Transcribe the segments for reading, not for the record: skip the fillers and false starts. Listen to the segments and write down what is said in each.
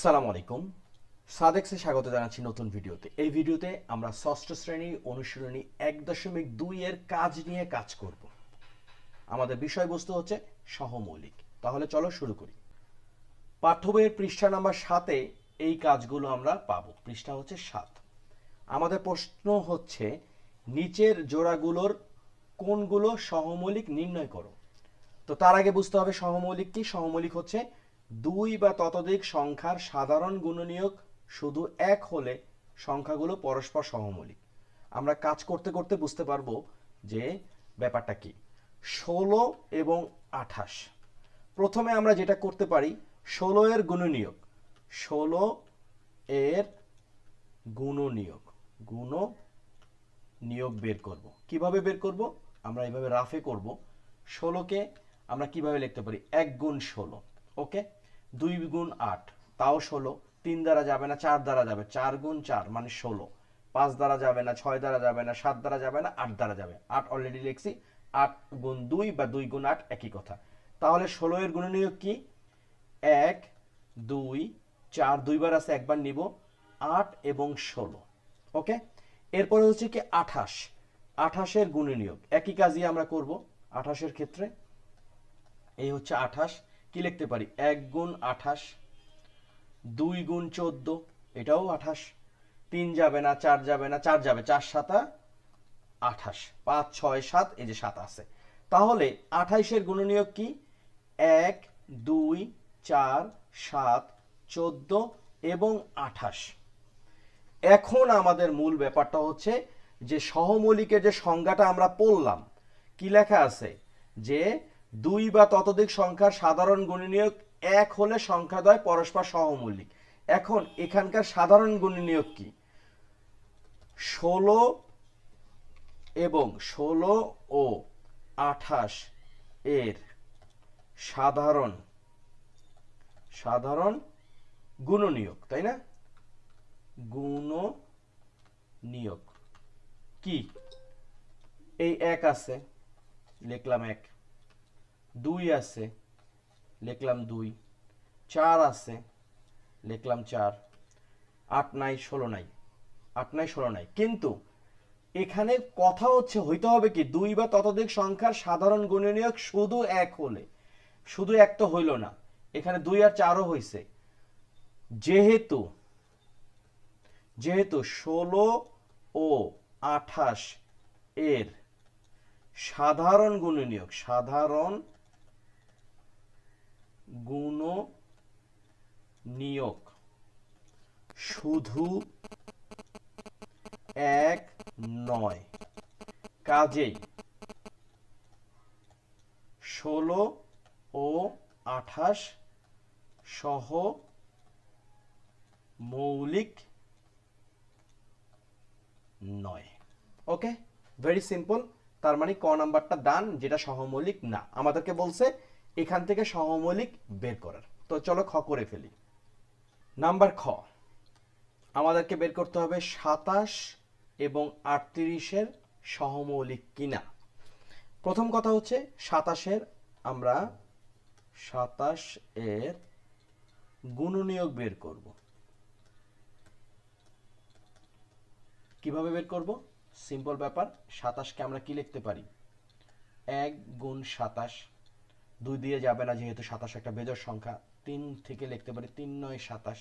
সালাম আলাইকুম। সাদেকসে স্বাগত জানাচ্ছি নতুন ভিডিওতে। এই ভিডিওতে আমরা ষষ্ঠ শ্রেণী অনুশীলনী 1.2 এর কাজ নিয়ে কাজ করব। আমাদের বিষয়বস্তু হচ্ছে সহমৌলিক। তাহলে চলো শুরু করি। পাঠ্য বইয়ের পৃষ্ঠা নাম্বার 7-এ এই কাজগুলো আমরা পাবো। পৃষ্ঠা হচ্ছে 7। আমাদের প্রশ্ন হচ্ছে নিচের জোড়াগুলোর কোনগুলো সহমৌলিক নির্ণয় করো। তো তার আগে বুঝতে হবে সহমৌলিক কি। সহমৌলিক হচ্ছে দুই বা ততোধিক সংখ্যার সাধারণ গুণনীয়ক শুধু এক হলে সংখ্যাগুলো পরস্পর সহমৌলিক। আমরা কাজ করতে করতে বুঝতে পারবো যে ব্যাপারটা কি। 16 এবং 28, প্রথমে আমরা যেটা করতে পারি 16 এর গুণনীয়ক, 16 এর গুণনীয়ক নিয়োগ বের করব। কিভাবে বের করব? আমরা এইভাবে রাফে করব। 16কে আমরা কিভাবে লিখতে পারি? 1 গুণ 16, ওকে। 2 গুণ 8, তাও 16। 3 দ্বারা যাবে না, 4 দ্বারা যাবে। 4 গুণ 4 মানে 16। 5 দ্বারা যাবে না, 6 দ্বারা যাবে না, 7 দ্বারা যাবে না, 8 দ্বারা যাবে। 8 অলরেডি লিখছি। 8 গুণ 2 বা 2 গুণ 8 একই কথা। তাহলে 16 এর গুণনীয়ক কি? 1 2 4, দুইবার আছে, একবার নিব। 8 এবং 16, ওকে। এরপরে হচ্ছে কি 28। 28 এর গুণনীয়ক একই কাজই আমরা করব। 28 এর ক্ষেত্রে এই হচ্ছে 28, কি লিখতে পারি? 1 গুণ 28, 2 গুণ 14, এটাও 28। 3 যাবে না, 4 যাবে না, 4 যাবে, 4 7 28, 5 6 7, এই যে 7 আছে। তাহলে 28 এর গুণনীয়ক কি? 1 2 4 7 14 এবং 28। এখন আমাদের মূল ব্যাপারটা হচ্ছে যে সহমৌলিকের যে সংজ্ঞাটা আমরা পড়লাম, কি লেখা আছে? যে দুই বা ততোধিক সংখ্যার সাধারণ গুণনীয়ক এক হলে সংখ্যাদ্বয় পরস্পর সহমৌলিক। এখন এখানকার সাধারণ গুণনীয়ক কি? 16 এবং 16 ও 28 এর সাধারণ গুণনীয়ক, তাই না? গুণনীয়ক কি? এই 1 আছে, লিখলাম 1। 2 আছে, লিখলাম 2। 4 আছে, লিখলাম 4। 8 নাই, 16 নাই। 8 নাই, 16 নাই। কিন্তু এখানে কথা হচ্ছে হইতে হবে কি? দুই বা ততোধিক সংখ্যার সাধারণ গুণনীয়ক শুধু এক হলে। শুধু এক তো হইল না, এখানে 2 আর 4ও হইছে। যেহেতু 16 ও 28 এর সাধারণ গুণনীয়ক শুধু এক নয়, কাজেই 16 ও 28 সহ মৌলিক নয়। ওকে, ভেরি সিম্পল। তার মানে ক নাম্বারটা ডান, যেটা সহমৌলিক না। আমাদেরকে বলছে এখান থেকে সহমৌলিক বের করার। তো চলো খ করে ফেলি। নাম্বার খ, আমাদেরকে বের করতে হবে 27 এবং 38-এর সহমৌলিক কিনা। প্রথম কথা হচ্ছে 27-এর, আমরা 27 এর গুণনীয়ক বের করব। কিভাবে বের করব? সিম্পল ব্যাপার। 27-কে আমরা কি লিখতে পারি? 1 গুণ 27, 2 দিয়ে যাবে না যেহেতু 27 একটা বেজোড় সংখ্যা। 3 থেকে লিখতে পারি 3 9 27।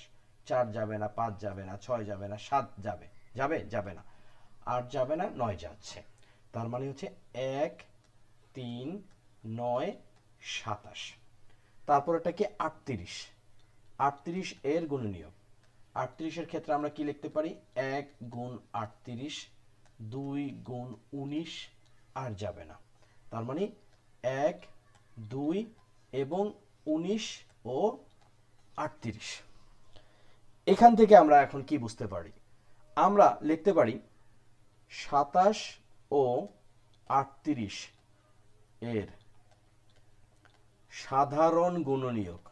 4 যাবে না, 5 যাবে না, 6 যাবে না, 7 যাবে, যাবে না, 8 যাবে না, 9 যাচ্ছে। তার মানে হচ্ছে 1 3 9 27। তারপর এটা কি 38। 38 এর গুণনীয়ক। 38 এর ক্ষেত্রে আমরা কি লিখতে পারি? 1 গুণ 38, 2 গুণ 19, আর যাবে না। তার মানে 1 2 এবং 19 ও 38। এখান থেকে আমরা এখন কি বুঝতে পারি? আমরা লিখতে পারি 27 ও 38 এর সাধারণ গুণনীয়ক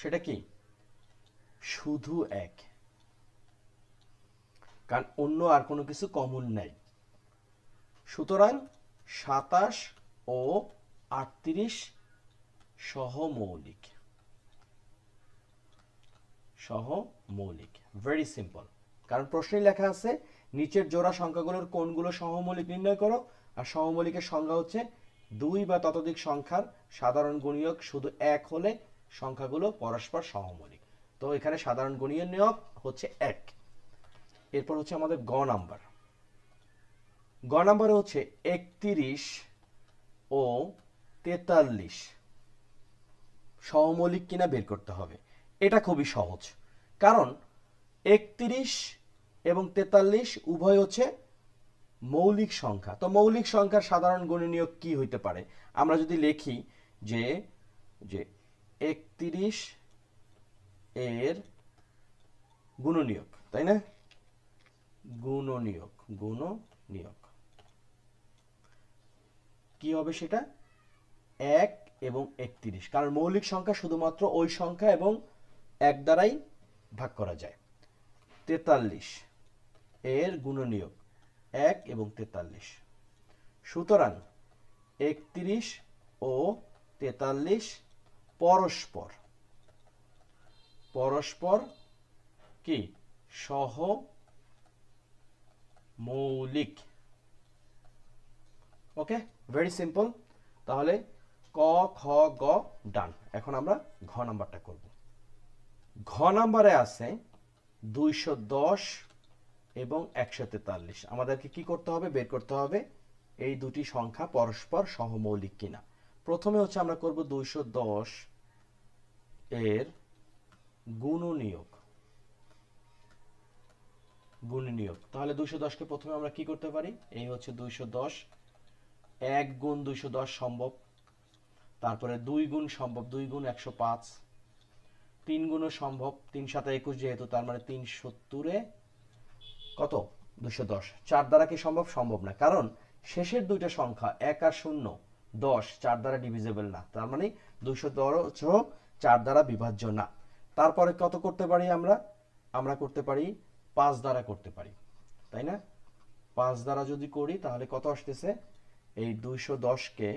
সেটা কি? শুধু এক। কারণ অন্য আর কোনো কিছু কমন নাই। সুতরাং 27 ও 38 সহমৌলিক। সহমৌলিক, ভেরি সিম্পল। কারণ প্রশ্নেই লেখা আছে নিচের জোড়া সংখ্যাগুলোর কোনগুলো সহমৌলিক নির্ণয় করো, আর সহমৌলিকের সংজ্ঞা হচ্ছে দুই বা ততোধিক সংখ্যার সাধারণ গুণিয়ক শুধু এক হলে সংখ্যাগুলো পরস্পর সহমৌলিক। তো এখানে সাধারণ গুণিয়ক হচ্ছে এক। এরপর হচ্ছে আমাদের গ নাম্বার। গ নাম্বারে হচ্ছে 31 ও 43 সহমৌলিক কিনা বের করতে হবে। এটা খুবই সহজ, কারণ 31 এবং 43 উভয় হচ্ছে মৌলিক সংখ্যা। তো মৌলিক সংখ্যার সাধারণ গুণনীয়ক কি হইতে পারে? আমরা যদি লিখি যে যে 31 এর গুণনীয়ক, তাই না? গুণনীয়ক কি হবে সেটা? 1 এবং 31, কারণ মৌলিক সংখ্যা শুধুমাত্র ওই সংখ্যা এবং এক দ্বারাই ভাগ করা যায়। 43 এর গুণনীয়ক 1 এবং 43। সুতরাং 31 ও 43 পরস্পর কি সহমৌলিক। ওকে, ভেরি সিম্পল। তাহলে ক, খ, গ ডান। এখন আমরা ঘ নাম্বারটা করব। ঘ নাম্বারে আছে 210 এবং 143। আমাদেরকে কি করতে হবে? বের করতে হবে এই দুটি সংখ্যা পরস্পর সহমৌলিক কিনা। প্রথমে হচ্ছে আমরা করব 210 এর গুণনীয়ক। তাহলে 210কে প্রথমে আমরা কি করতে পারি? এই হচ্ছে 210, 1 গুণ 210 সম্ভব, তারপরে 2 গুণ সম্ভব, 2 গুণ 105, 3 গুণও সম্ভব, 3 7 21 যেহেতু, তার মানে 370 কত? 210। 4 দ্বারা কি সম্ভব? সম্ভব না, কারণ শেষের দুইটা সংখ্যা 1 আর 0 10 4 দ্বারা ডিভিজেবল না, তার মানে 210 4 দ্বারা বিভাজ্য না। তারপরে কত করতে পারি আমরা করতে পারি 5 দ্বারা করতে পারি, তাই না? 5 দ্বারা যদি করি তাহলে কত আসতেছে? এই 210কে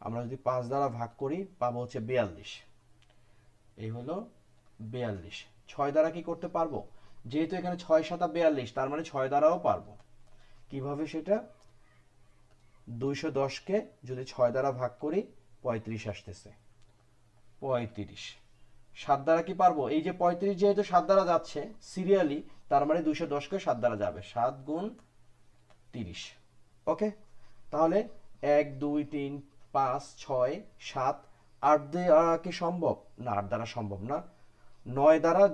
আমরা যদি 5 দ্বারা ভাগ করি পাবো হচ্ছে 42। এই হলো 42। 6 দ্বারা কি করতে পারবো? যেহেতু এখানে 6 7 42, তার মানে 6 দ্বারাও পারবো। কিভাবে সেটা? 210কে যদি 6 দ্বারা ভাগ করি 35 আসতেছে। 35। 7 দ্বারা কি পারবো? এই যে 35 যেহেতু 7 দ্বারা যাচ্ছে সিরিয়ালি, তার মানে 210কে 7 দ্বারা যাবে, 7 গুণ 30। ওকে, তাহলে 1 2 3 5 6 7 8 দ্বারা কি সম্ভব? না, 8 দ্বারা সম্ভব না। 9 দ্বারা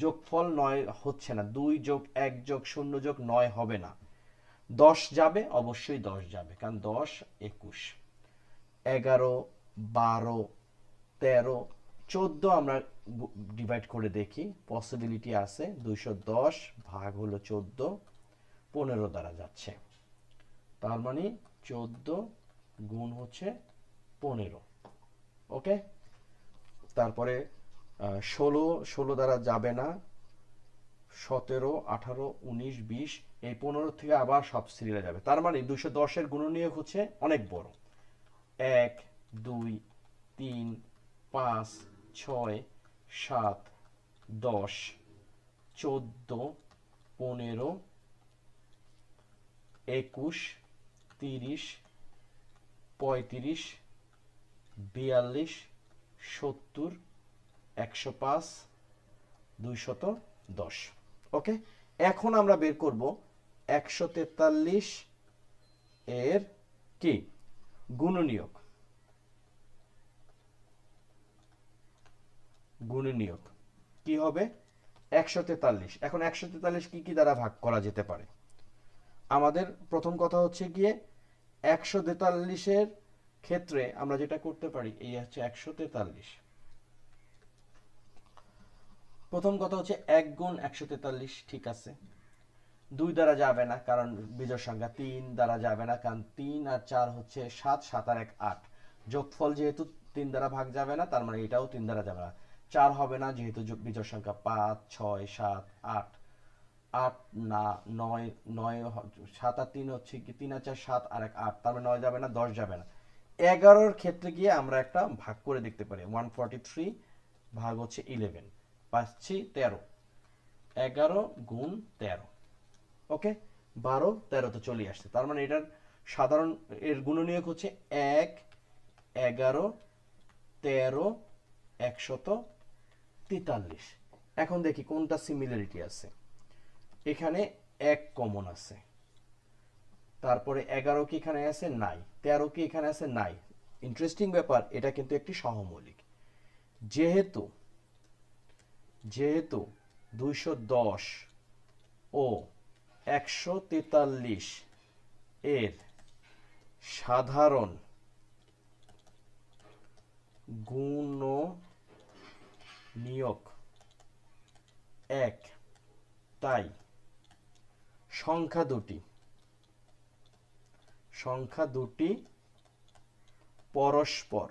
যোগফল 9 হচ্ছে না, 2 যোগ 1 যোগ 0 যোগ 9 হবে না। 10 যাবে, অবশ্যই 10 যাবে, কারণ 10 21। 11 12 13 14 আমরা ডিভাইড করে দেখি, পসিবিলিটি আছে। 210 ভাগ হলো 14, 15 দ্বারা যাচ্ছে, তার মানে 14 গুণ হচ্ছে 15। ওকে, তারপরে 16 দ্বারা যাবে না, 17 18 19 20, এই 15 থেকে আবার সব সিরিয়ালে যাবে, তার মানে 210 গুণনীয়ক হচ্ছে অনেক বড়। 1 2 3 5 6 7 10 14 15 21 30 35 42 70 105 210। ওকে, এখন আমরা বের করব 143 এর কি গুণনীয়ক। কি হবে? 143। এখন 143 কি কি দ্বারা ভাগ করা যেতে পারে? আমাদের প্রথম কথা হচ্ছে গিয়ে 143 ক্ষেত্রে আমরা যেটা করতে পারি, এই হচ্ছে 143। প্রথম কথা হচ্ছে 1 গুণ 143, ঠিক আছে। 2 দ্বারা যাবে না, কারণ বিজোড় সংখ্যা। 3 দ্বারা যাবে না, কারণ 3 আর 4 হচ্ছে 7, 7 আর 1 8। যোগফল যেহেতু 3 দ্বারা ভাগ যাবে না, তার মানে এটাও 3 দ্বারা যাবে না। 4 হবে না, যেহেতু বিজোড় সংখ্যা। 5 6 7 8, 8 না 9, 9 7 আর 3 হচ্ছে কি 3 আর 4 7 আর 1 8, তার মানে 9 যাবে না, 10 যাবে না। 11 ক্ষেত্রে গিয়ে আমরা একটা ভাগ করে দেখতে পারি, 143 ভাগ হচ্ছে 11, পাচ্ছি 13। 11 গুণ 13, ওকে, 12 13 তো চলে আসছে। তার মানে এটার সাধারণ এর গুণনীয়ক হচ্ছে 1, 11, 13, 143। এখন দেখি কোনটা সিমিলারিটি আছে। এখানে 1 কমন আছে, তারপরে 11 কি এখানে আছে, নাই। 13 কি এখানে আছে, নাই। ইন্টারেস্টিং ব্যাপার, এটা কিন্তু একটি সহমৌলিক। যেহেতু যেহেতু 210 ও 143 এর সাধারণ গুণনীয়ক 1, তাই সংখ্যা দুটি পরস্পর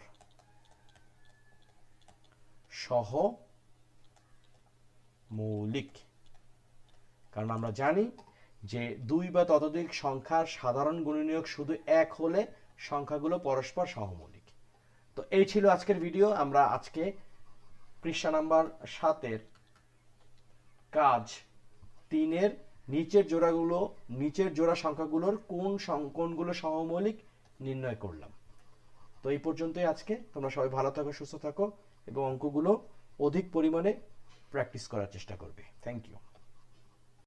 সহমৌলিক। কারণ আমরা জানি যে 2 বা ততোধিক সংখ্যার সাধারণ গুণনীয়ক শুধু 1 হলে সংখ্যাগুলো পরস্পর সহমৌলিক। তো এই ছিল আজকের ভিডিও। আমরা আজকে পৃষ্ঠা নাম্বার 7-এর কাজ 3-এর নিচের জোড়া সংখ্যাগুলোর কোনগুলো সহমৌলিক নির্ণয় করলাম। তো এই পর্যন্তই আজকে। তোমরা সবাই ভালো থাকো, সুস্থ থাকো এবং অঙ্কগুলো অধিক পরিমাণে প্র্যাকটিস করার চেষ্টা করবে। Thank you.